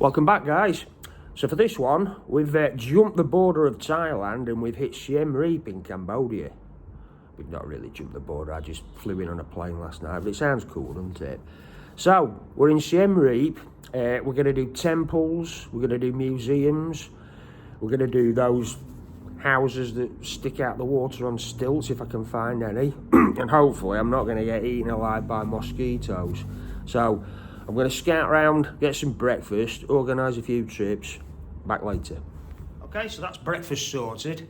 Welcome back, guys. So for this one, we've jumped the border of Thailand and we've hit Siem Reap in Cambodia. We've not really jumped the border, I just flew in on a plane last night, but it sounds cool, doesn't it? So, we're in Siem Reap. We're going to do temples, we're going to do museums, we're going to do those houses that stick out the water on stilts if I can find any. And hopefully I'm not going to get eaten alive by mosquitoes. So, I'm going to scout around, get some breakfast, organise a few trips. Back later. Okay, so that's breakfast sorted.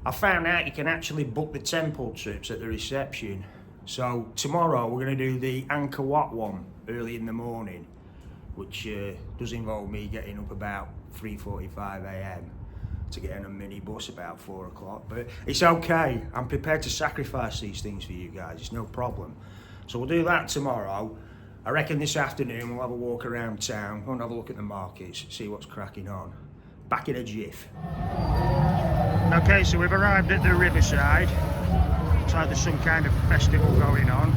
I found out you can actually book the temple trips at the reception. So tomorrow we're going to do the Angkor Wat one early in the morning, which does involve me getting up about 3:45 a.m. to get on a minibus about 4 o'clock. But it's okay. I'm prepared to sacrifice these things for you guys. It's no problem. So we'll do that tomorrow. I reckon this afternoon we'll have a walk around town, go and have a look at the markets, see what's cracking on. Back in a jiff. Okay, so we've arrived at the riverside. Looks like there's some kind of festival going on.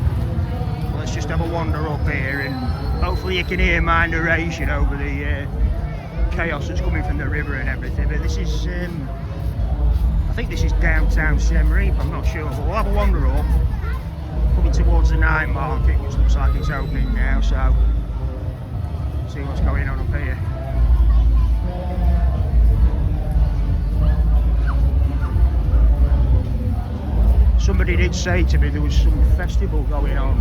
Let's just have a wander up here and hopefully you can hear my narration over the chaos that's coming from the river and everything. But this is, I think this is downtown Siem Reap, I'm not sure, but we'll have a wander up. Coming towards the night market, which looks like it's opening now, so see what's going on up here. Somebody did say to me there was some festival going on.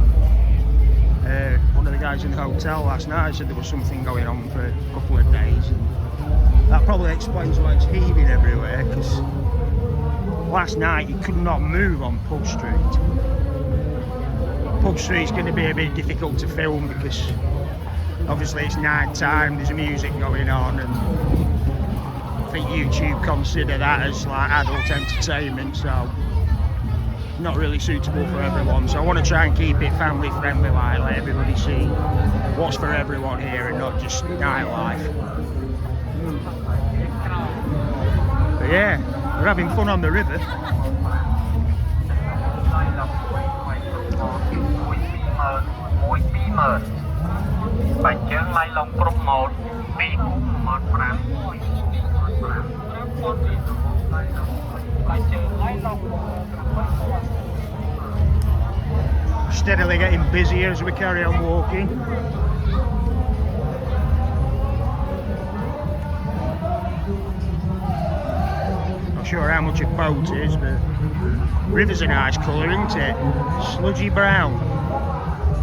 One of the guys in the hotel last night said there was something going on for a couple of days, and that probably explains why it's heaving everywhere, because last night you could not move on Pub Street. Pub Street's going to be a bit difficult to film because obviously it's night time, there's music going on, and I think YouTube consider that as like adult entertainment, so not really suitable for everyone. So I want to try and keep it family friendly, like let everybody see what's for everyone here and not just nightlife. But yeah, we're having fun on the river. Steadily getting busier as we carry on walking. Not sure how much a boat is, but river's a nice colour, isn't it? Sludgy brown.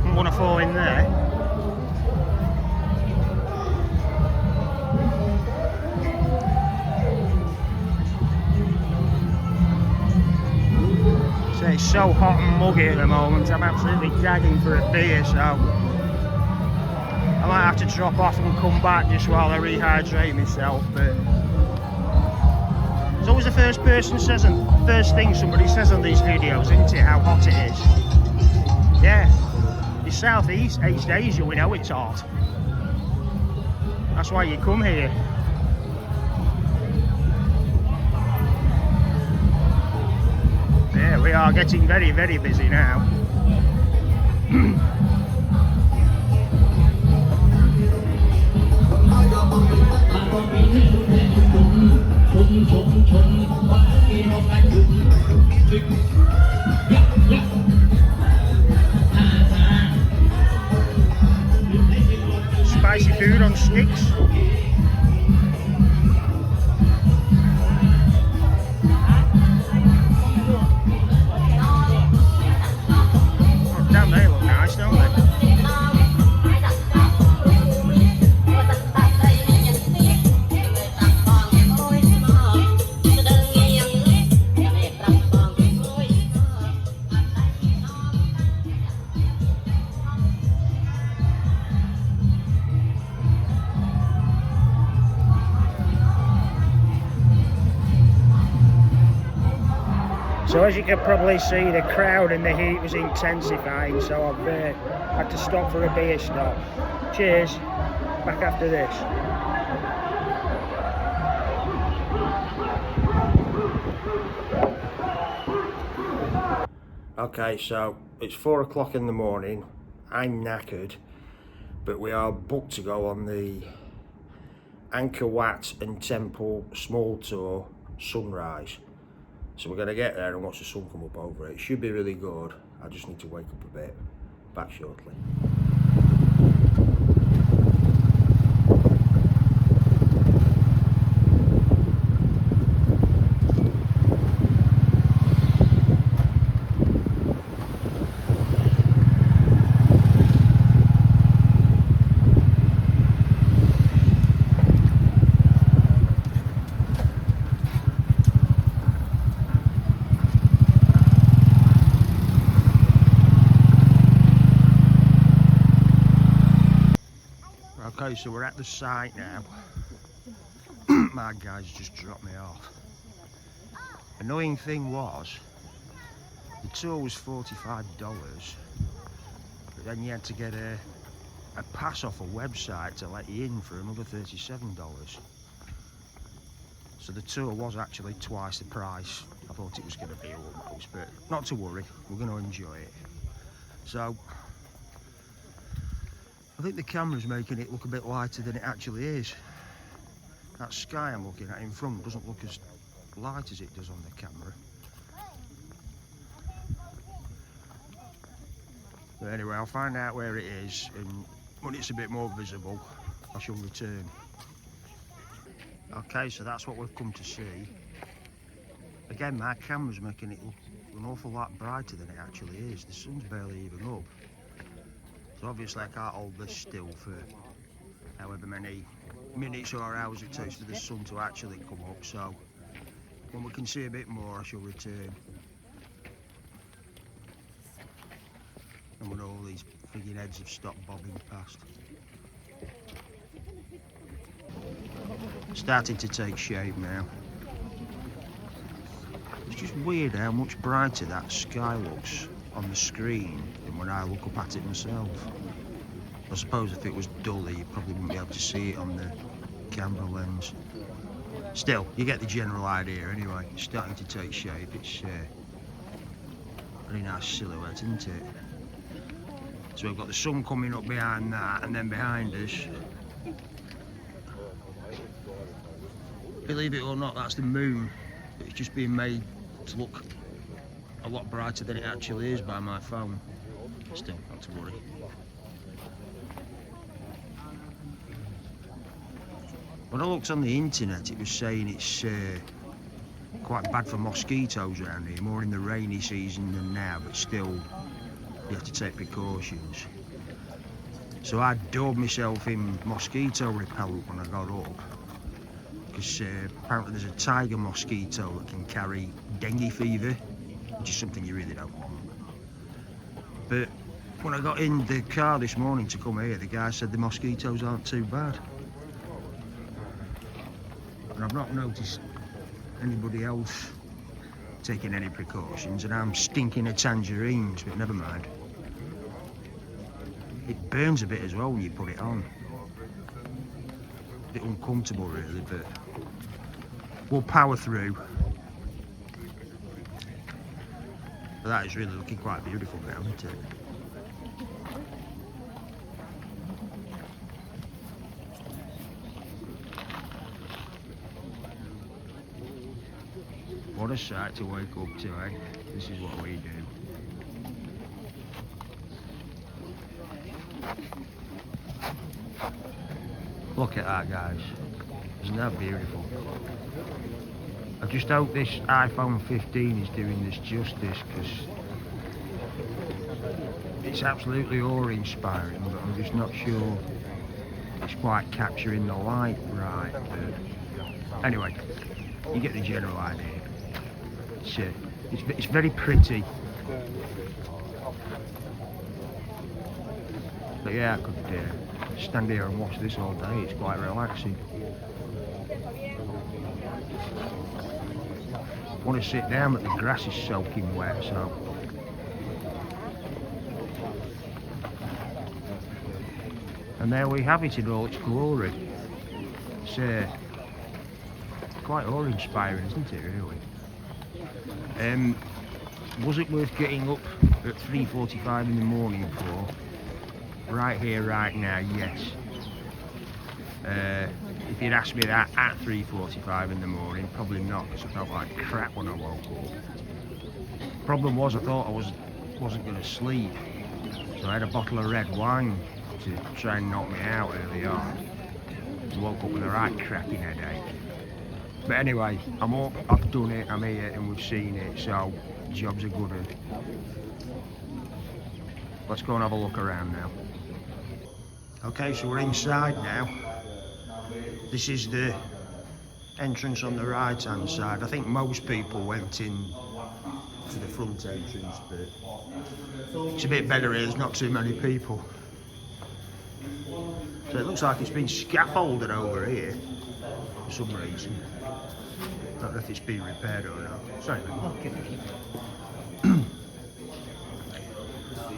Don't want to fall in there. It's so hot and muggy at the moment, I'm absolutely gagging for a beer, so I might have to drop off and come back just while I rehydrate myself. But it's always the first thing somebody says on these videos, isn't it, how hot it is? Yeah, it's Southeast Asia, we know it's hot. That's why you come here. Yeah, we are getting very, very busy now. Spicy food on sticks. So as you can probably see, the crowd and the heat was intensifying, so I've had to stop for a beer stop. Cheers, back after this. Okay, so it's 4 o'clock in the morning, I'm knackered, but we are booked to go on the Angkor Wat and Temple small tour sunrise. So we're going to get there and watch the sun come up over it. It should be really good. I just need to wake up a bit. Back shortly. Okay, so we're at the site now. My guys just dropped me off. Annoying thing was, the tour was $45, but then you had to get a pass off a website to let you in for another $37. So the tour was actually twice the price. I thought it was going to be almost, but not to worry, we're going to enjoy it. So I think the camera's making it look a bit lighter than it actually is. That sky I'm looking at in front doesn't look as light as it does on the camera. But anyway, I'll find out where it is, and when it's a bit more visible, I shall return. Okay, so that's what we've come to see. Again, my camera's making it look an awful lot brighter than it actually is. The sun's barely even up. So obviously I can't hold this still for however many minutes or hours it takes for the sun to actually come up. So when we can see a bit more, I shall return. And when all these frigging heads have stopped bobbing past. Starting to take shape now. It's just weird how much brighter that sky looks on the screen than when I look up at it myself. I suppose if it was duller, you probably wouldn't be able to see it on the camera lens. Still, you get the general idea anyway. It's starting to take shape. It's a very nice silhouette, isn't it? So we've got the sun coming up behind that, and then behind us, believe it or not, that's the moon. It's just being made to look a lot brighter than it actually is by my phone. Still, not to worry. When I looked on the internet, it was saying it's quite bad for mosquitoes around here, more in the rainy season than now, but still you have to take precautions. So I daubed myself in mosquito repellent when I got up, because apparently there's a tiger mosquito that can carry dengue fever, which is something you really don't want. But when I got in the car this morning to come here, the guy said the mosquitoes aren't too bad. And I've not noticed anybody else taking any precautions, and I'm stinking of tangerines, but never mind. It burns a bit as well when you put it on. A bit uncomfortable really, but we'll power through. But that is really looking quite beautiful now, isn't it? What a sight to wake up to, eh? This is what we do. Look at that, guys. Isn't that beautiful? I just hope this iPhone 15 is doing this justice, because it's absolutely awe-inspiring, but I'm just not sure it's quite capturing the light right. But anyway, you get the general idea. It's very pretty. But yeah, I could stand here and watch this all day. It's quite relaxing. I want to sit down, but the grass is soaking wet, so. And there we have it in all its glory. It's quite awe-inspiring, isn't it, really? Was it worth getting up at 3:45 in the morning for? Right here, right now, yes. If you'd asked me that at 3:45 in the morning, probably not, because I felt like crap when I woke up. Problem was, I thought I wasn't going to sleep, so I had a bottle of red wine to try and knock me out early on. I woke up with a right cracking headache. But anyway, I'm up, I've done it, I'm here, and we've seen it, so job's a good one. Let's go and have a look around now. Okay, so we're inside now. This is the entrance on the right hand side. I think most people went in to the front entrance, but it's a bit better here, there's not too many people. So it looks like it's been scaffolded over here for some reason. I don't know if it's been repaired or not. Sorry,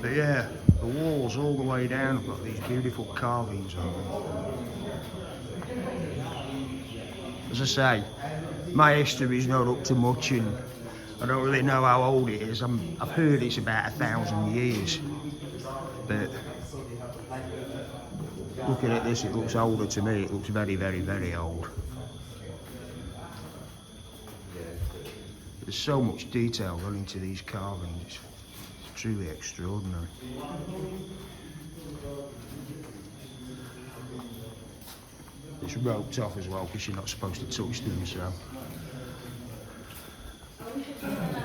but yeah, the walls all the way down have got these beautiful carvings on them. As I say, my history's not up to much, and I don't really know how old it is. I've heard it's about 1,000 years, but looking at this, it looks older to me. It looks very, very, very old. There's so much detail gone into these carvings. It's truly extraordinary. It's roped off as well because you're not supposed to touch them, so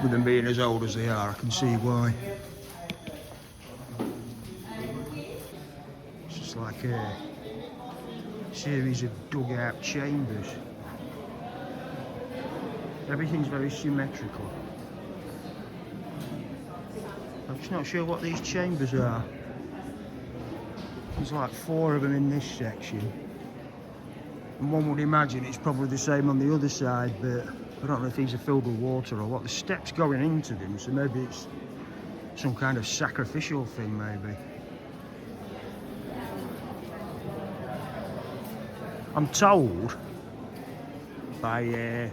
with them being as old as they are, I can see why. It's just like a series of dug-out chambers. Everything's very symmetrical. I'm just not sure what these chambers are. There's like 4 of them in this section. And one would imagine it's probably the same on the other side, but I don't know if these are filled with water or what. The steps going into them, so maybe it's some kind of sacrificial thing, maybe. I'm told by a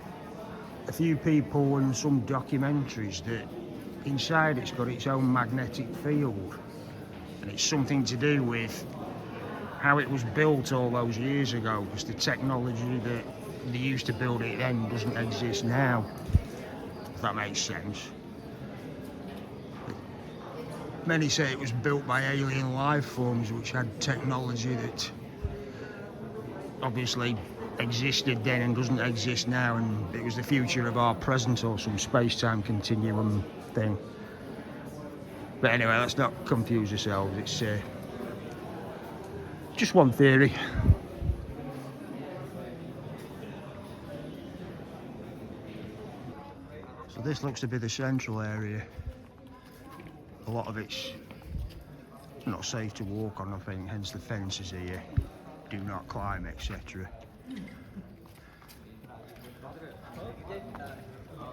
few people and some documentaries that inside it's got its own magnetic field, and it's something to do with how it was built all those years ago, because the technology that they used to build it then doesn't exist now, if that makes sense. Many say it was built by alien life forms which had technology that obviously existed then and doesn't exist now, and it was the future of our present or some space-time continuum thing. But anyway, let's not confuse ourselves. It's just one theory. So this looks to be the central area. A lot of it's not safe to walk on, I think, hence the fences here. Do not climb, etc.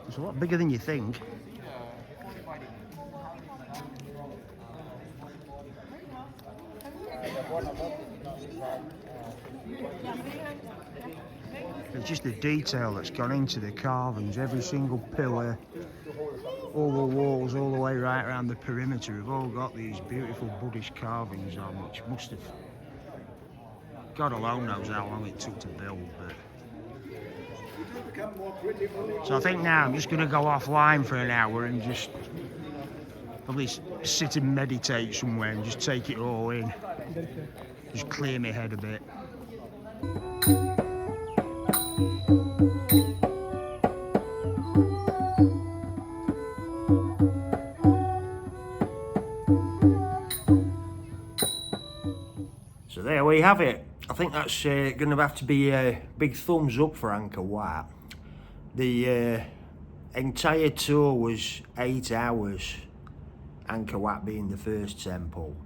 It's a lot bigger than you think. It's just the detail that's gone into the carvings. Every single pillar, all the walls, all the way right around the perimeter have all got these beautiful Buddhist carvings on, which must have, God alone knows how long it took to build. But so I think now I'm just going to go offline for an hour and just probably sit and meditate somewhere and just take it all in. Just clear my head a bit. So there we have it. I think that's going to have to be a big thumbs up for Angkor Wat. The entire tour was 8 hours, Angkor Wat being the first temple.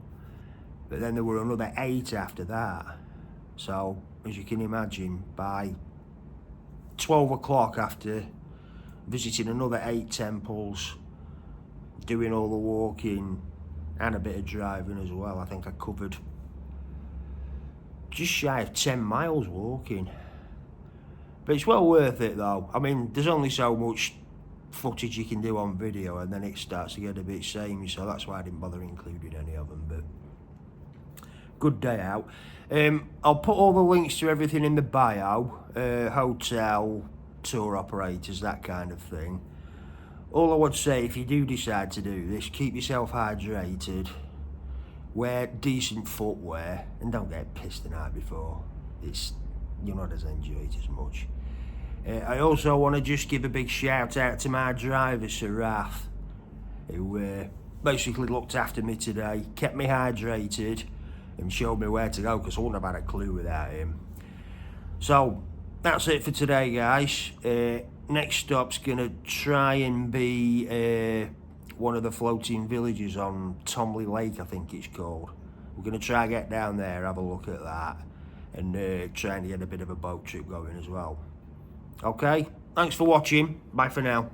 But then there were another 8 after that. So, as you can imagine, by 12 o'clock, after visiting another 8 temples, doing all the walking and a bit of driving as well, I think I covered just shy of 10 miles walking. But it's well worth it though. I mean, there's only so much footage you can do on video and then it starts to get a bit samey, so that's why I didn't bother including any of them. But good day out. I'll put all the links to everything in the bio, hotel, tour operators, that kind of thing. All I would say, if you do decide to do this, keep yourself hydrated, wear decent footwear, and don't get pissed the night before. You'll not as enjoy it as much. I also want to just give a big shout out to my driver, Sir Rath, who basically looked after me today, kept me hydrated, and showed me where to go, because I wouldn't have had a clue without him. So, that's it for today, guys. Next stop's going to try and be one of the floating villages on Tomley Lake, I think it's called. We're going to try and get down there, have a look at that, and try and get a bit of a boat trip going as well. Okay, thanks for watching. Bye for now.